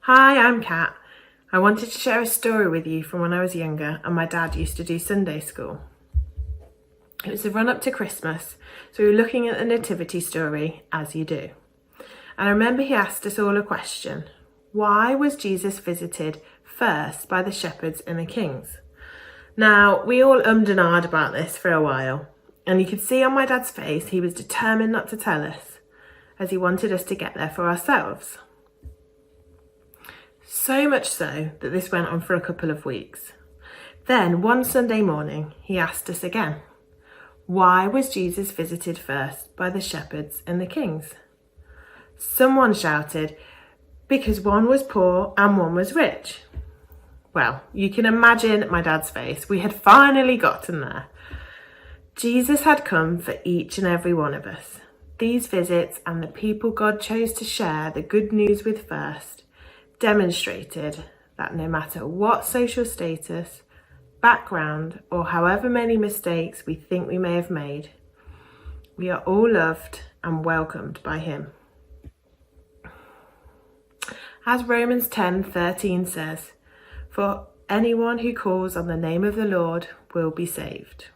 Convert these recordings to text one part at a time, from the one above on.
Hi, I'm Kat. I wanted to share a story with you from when I was younger and my dad used to do Sunday school. It was the run up to Christmas, so we were looking at the nativity story, as you do. And I remember he asked us all a question. Why was Jesus visited first by the shepherds and the kings? Now, we all ummed and ahed about this for a while, and you could see on my dad's face he was determined not to tell us, as he wanted us to get there for ourselves. So much so that this went on for a couple of weeks. Then one Sunday morning, he asked us again, why was Jesus visited first by the shepherds and the kings? Someone shouted, because one was poor and one was rich. Well, you can imagine my dad's face. We had finally gotten there. Jesus had come for each and every one of us. These visits and the people God chose to share the good news with first demonstrated that no matter what social status, background, or however many mistakes we think we may have made, we are all loved and welcomed by him. As Romans 10:13 says, for anyone who calls on the name of the Lord will be saved.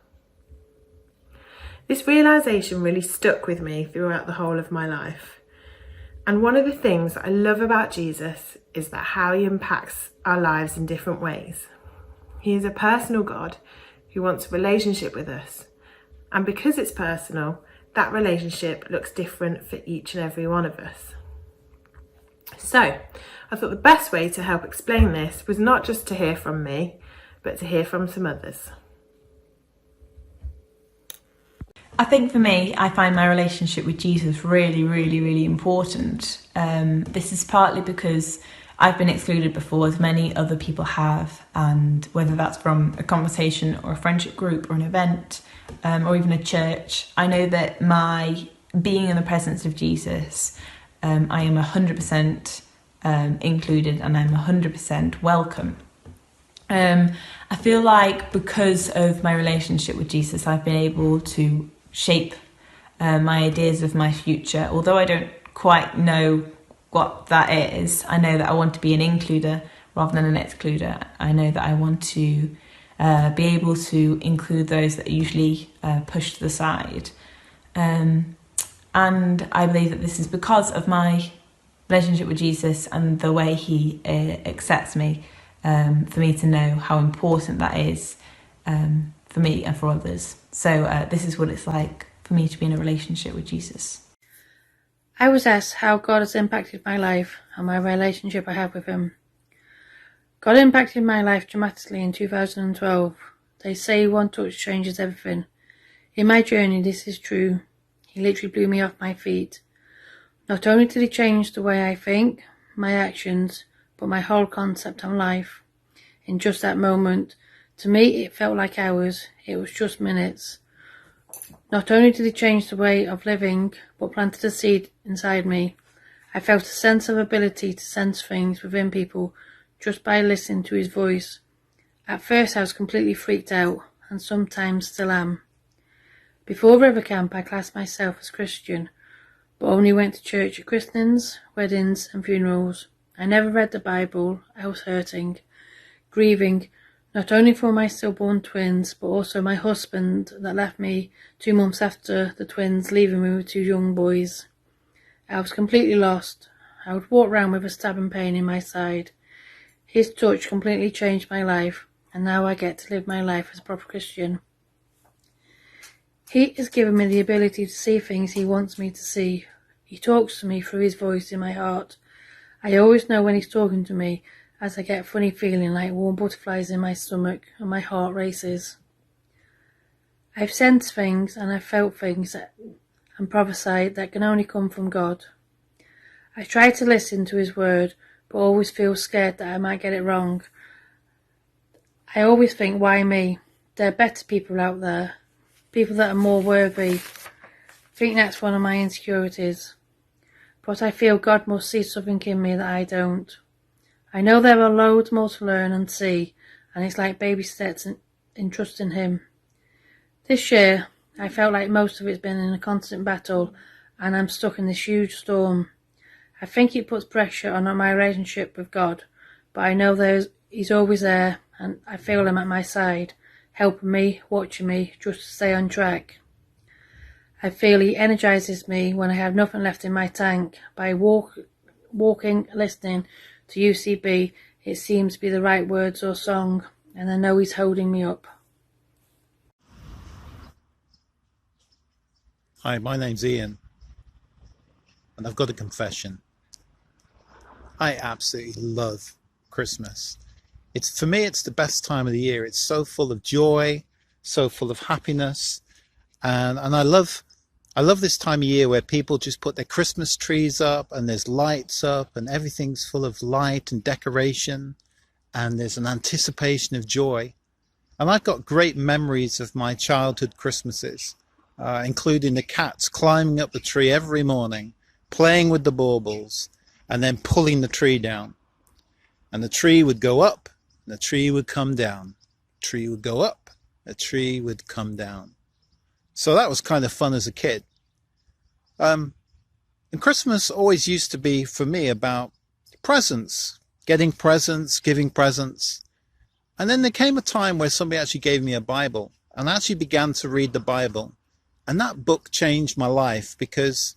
This realization really stuck with me throughout the whole of my life. And one of the things I love about Jesus is that how he impacts our lives in different ways. He is a personal God who wants a relationship with us. And because it's personal, that relationship looks different for each and every one of us. So I thought the best way to help explain this was not just to hear from me, but to hear from some others. I think for me, I find my relationship with Jesus really important. This is partly because I've been excluded before, as many other people have, and whether that's from a conversation or a friendship group or an event or even a church, I know that my being in the presence of Jesus, I am 100% included and I'm 100% welcome. I feel like because of my relationship with Jesus, I've been able to shape my ideas of my future. Although I don't quite know what that is, I know that I want to be an includer rather than an excluder. I know that I want to be able to include those that are usually pushed to the side. And I believe that this is because of my relationship with Jesus and the way he accepts me, for me to know how important that is for me and for others. So this is what it's like for me to be in a relationship with Jesus. I was asked how God has impacted my life and my relationship I have with him. God impacted my life dramatically in 2012. They say one touch changes everything. In my journey, this is true. He literally blew me off my feet. Not only did he change the way I think, my actions, but my whole concept on life. In just that moment, to me it felt like hours, it was just minutes. Not only did he change the way of living, but planted a seed inside me. I felt a sense of ability to sense things within people just by listening to his voice. At first I was completely freaked out, and sometimes still am. Before River Camp I classed myself as Christian, but only went to church at christenings, weddings and funerals. I never read the Bible. I was hurting, grieving, not only for my stillborn twins, but also my husband that left me 2 months after the twins, leaving me with 2 young boys. I was completely lost. I would walk around with a stabbing pain in my side. His touch completely changed my life, and now I get to live my life as a proper Christian. He has given me the ability to see things he wants me to see. He talks to me through his voice in my heart. I always know when he's talking to me, as I get a funny feeling like warm butterflies in my stomach and my heart races. I've sensed things and I've felt things and prophesied that can only come from God. I try to listen to his word, but always feel scared that I might get it wrong. I always think, why me? There are better people out there, people that are more worthy. I think that's one of my insecurities. But I feel God must see something in me that I don't. I know there are loads more to learn and see, and it's like baby steps in trusting him. This year, I felt like most of it's been in a constant battle, and I'm stuck in this huge storm. I think it puts pressure on my relationship with God, but I know He's always there, and I feel Him at my side, helping me, watching me, just to stay on track. I feel He energizes me when I have nothing left in my tank. By walking, listening to UCB, it seems to be the right words or song, and I know He's holding me up. Hi, my name's Ian, and I've got a confession. I absolutely love Christmas. For me, it's the best time of the year. It's so full of joy, so full of happiness, and I love this time of year where people just put their Christmas trees up and there's lights up and everything's full of light and decoration, and there's an anticipation of joy. And I've got great memories of my childhood Christmases, including the cats climbing up the tree every morning, playing with the baubles, and then pulling the tree down. And the tree would go up, and the tree would come down. The tree would go up, the tree would come down. So that was kind of fun as a kid. And Christmas always used to be, for me, about presents, getting presents, giving presents. And then there came a time where somebody actually gave me a Bible, and I actually began to read the Bible. And that book changed my life, because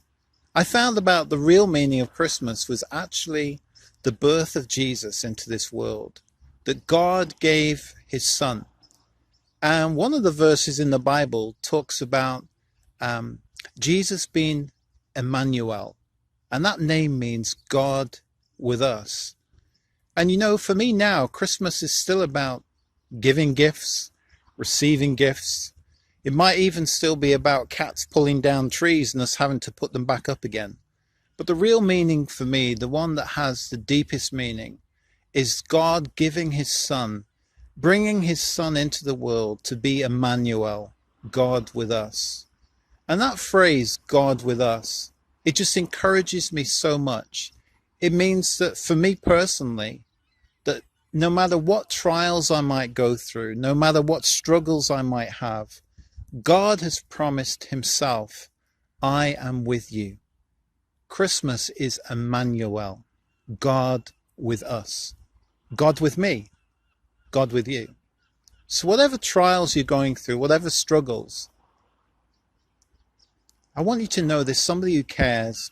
I found about the real meaning of Christmas was actually the birth of Jesus into this world, that God gave his son. And one of the verses in the Bible talks about Jesus being Emmanuel, and that name means God with us. And you know, for me now, Christmas is still about giving gifts, receiving gifts. It might even still be about cats pulling down trees and us having to put them back up again. But the real meaning for me, the one that has the deepest meaning, is God giving his son, bringing his son into the world to be Emmanuel, God with us. And that phrase, God with us, it just encourages me so much. It means that for me personally, that no matter what trials I might go through, no matter what struggles I might have, God has promised himself, I am with you. Christmas is Emmanuel, God with us. God with me, God with you. So whatever trials you're going through, whatever struggles, I want you to know there's somebody who cares.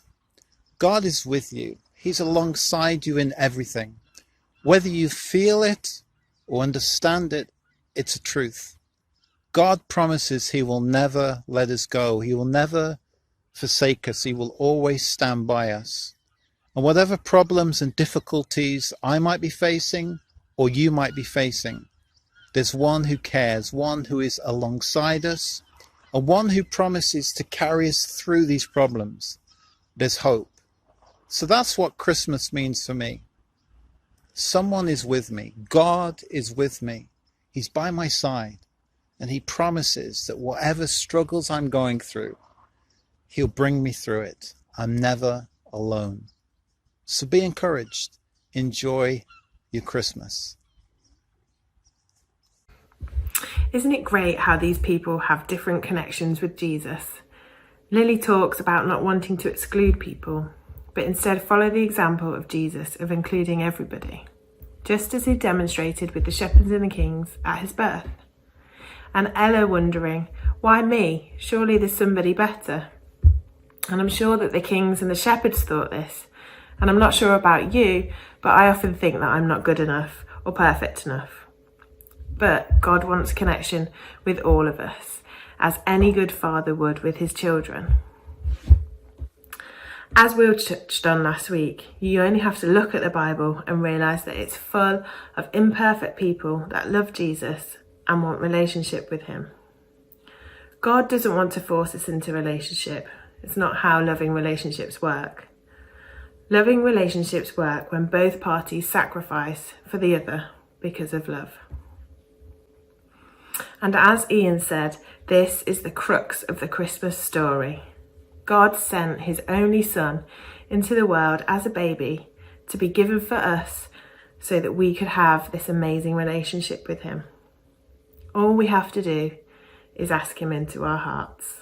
God is with you. He's alongside you in everything. Whether you feel it or understand it, it's a truth. God promises he will never let us go. He will never forsake us. He will always stand by us. And whatever problems and difficulties I might be facing, or you might be facing, there's one who cares, one who is alongside us, and one who promises to carry us through these problems. There's hope. So that's what Christmas means for me. Someone is with me. God is with me. He's by my side. And he promises that whatever struggles I'm going through, he'll bring me through it. I'm never alone. So be encouraged. Enjoy your Christmas. Isn't it great how these people have different connections with Jesus? Lily talks about not wanting to exclude people, but instead follow the example of Jesus of including everybody, just as he demonstrated with the shepherds and the kings at his birth. And Ella wondering, why me? Surely there's somebody better. And I'm sure that the kings and the shepherds thought this. And I'm not sure about you, but I often think that I'm not good enough or perfect enough. But God wants connection with all of us, as any good father would with his children. As Will touched on last week, you only have to look at the Bible and realise that it's full of imperfect people that love Jesus and want relationship with him. God doesn't want to force us into relationship. It's not how loving relationships work. Loving relationships work when both parties sacrifice for the other because of love. And as Ian said, this is the crux of the Christmas story. God sent his only son into the world as a baby to be given for us so that we could have this amazing relationship with him. All we have to do is ask him into our hearts.